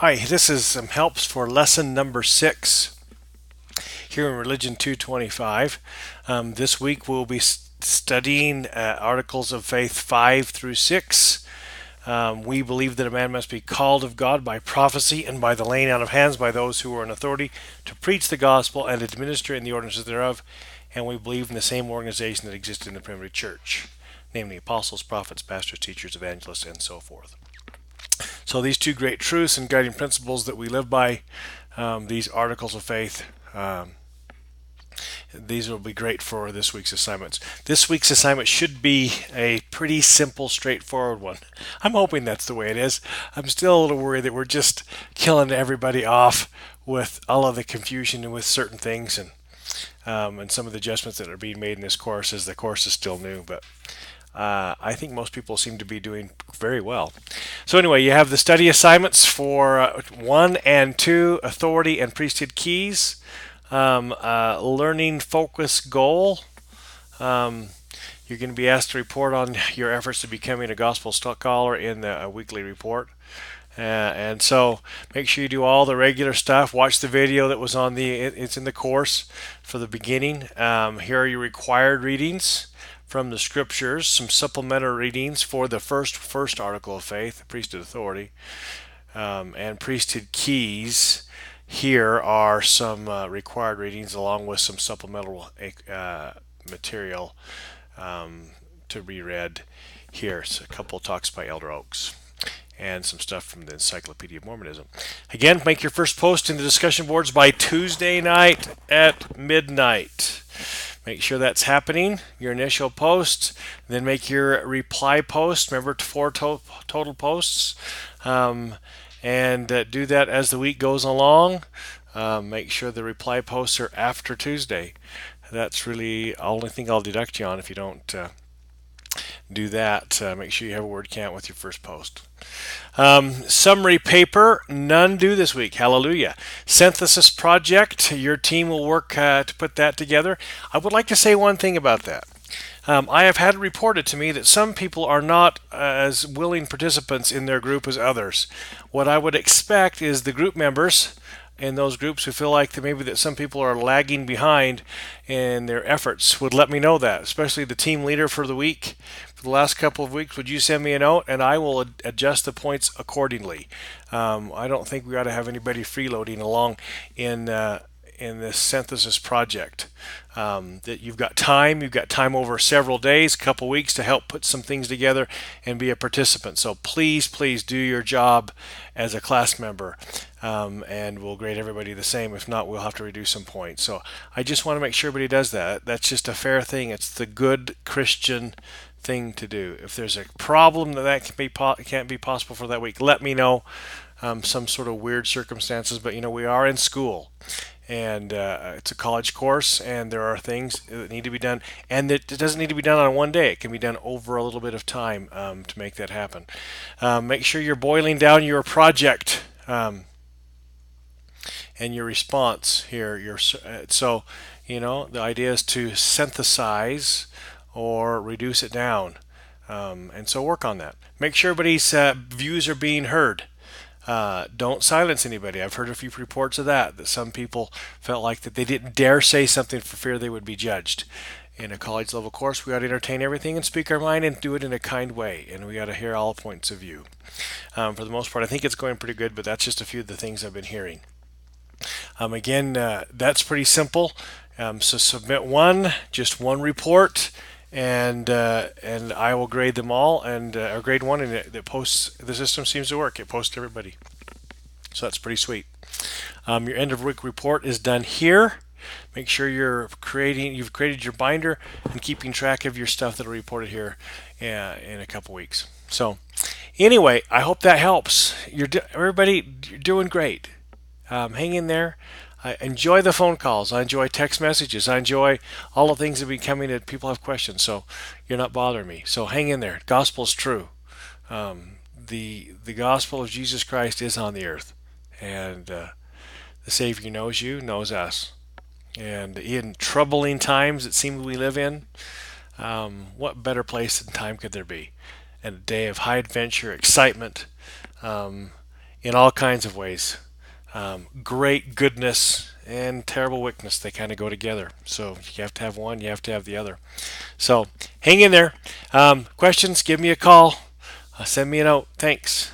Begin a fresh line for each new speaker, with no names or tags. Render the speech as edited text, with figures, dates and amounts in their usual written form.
Hi, this is some helps for lesson number 6 here in Religion 225. This week we'll be studying Articles of Faith 5 through 6. We believe that a man must be called of God by prophecy and by the laying out of hands by those who are in authority to preach the gospel and administer in the ordinances thereof. And we believe in the same organization that existed in the primitive church, namely apostles, prophets, pastors, teachers, evangelists, and so forth. So these two great truths and guiding principles that we live by, these articles of faith, these will be great for this week's assignments. This week's assignment should be a pretty simple, straightforward one. I'm hoping that's the way it is. I'm still a little worried that we're just killing everybody off with all of the confusion and with certain things and some of the adjustments that are being made in this course as the course is still new. But I think most people seem to be doing very well. So anyway, you have the study assignments for 1 and 2, authority and priesthood keys, learning focus goal. You're going to be asked to report on your efforts to becoming a gospel scholar in the weekly report. And so make sure you do all the regular stuff. Watch the video that was it's in the course for the beginning. Here are your required readings from the scriptures, some supplementary readings for the first article of faith, priesthood authority, and priesthood keys. Here are some required readings along with some supplemental material to be read here. So a couple of talks by Elder Oaks and some stuff from the Encyclopedia of Mormonism. Again, make your first post in the discussion boards by Tuesday night at midnight. Make sure that's happening, your initial post. Then make your reply post. Remember, 4 total posts. And do that as the week goes along. Make sure the reply posts are after Tuesday. That's really the only thing I'll deduct you on if you don't do that. Make sure you have a word count with your first post. Summary paper, none due this week. Hallelujah. Synthesis project, your team will work to put that together. I would like to say one thing about that. I have had it reported to me that some people are not as willing participants in their group as others. What I would expect is the group members in those groups who feel like that some people are lagging behind in their efforts would let me know that, especially the team leader for the week. For the last couple of weeks, would you send me a note and I will adjust the points accordingly. I don't think we ought to have anybody freeloading along in this synthesis project. That you've got time over several days, a couple weeks to help put some things together and be a participant. So please do your job as a class member, and we'll grade everybody the same. If not, we'll have to reduce some points. So I just want to make sure everybody does that. That's just a fair thing. It's the good Christian thing to do. If there's a problem that can't be possible for that week, let me know. Some sort of weird circumstances, but we are in school. And it's a college course, and there are things that need to be done, and it doesn't need to be done on one day. It can be done over a little bit of time to make that happen. Make sure you're boiling down your project and your response here. The idea is to synthesize or reduce it down, and so work on that. Make sure everybody's views are being heard. Don't silence anybody. I've heard a few reports of that some people felt like that they didn't dare say something for fear they would be judged. In a college level course, we ought to entertain everything and speak our mind and do it in a kind way, and we ought to hear all points of view. For the most part, I think it's going pretty good, but that's just a few of the things I've been hearing. Again, that's pretty simple. So submit just one report, and I will grade them all, or grade one, and the system seems to work. It posts to everybody, so that's pretty sweet. Your end of week report is done here. Make sure you've created your binder and keeping track of your stuff that'll be reported here in a couple weeks. So anyway, I hope that helps. Everybody, you're doing great. Hang in there. I enjoy the phone calls. I enjoy text messages. I enjoy all the things that be coming that people have questions. So you're not bothering me. So hang in there. Gospel's true. The gospel of Jesus Christ is on the earth, and the Savior knows you, knows us. And in troubling times it seems we live in, what better place and time could there be? And a day of high adventure, excitement, in all kinds of ways. Great goodness and terrible weakness, they kind of go together. So you have to have one, you have to have the other. So hang in there. Questions, give me a call. Send me a note. Thanks.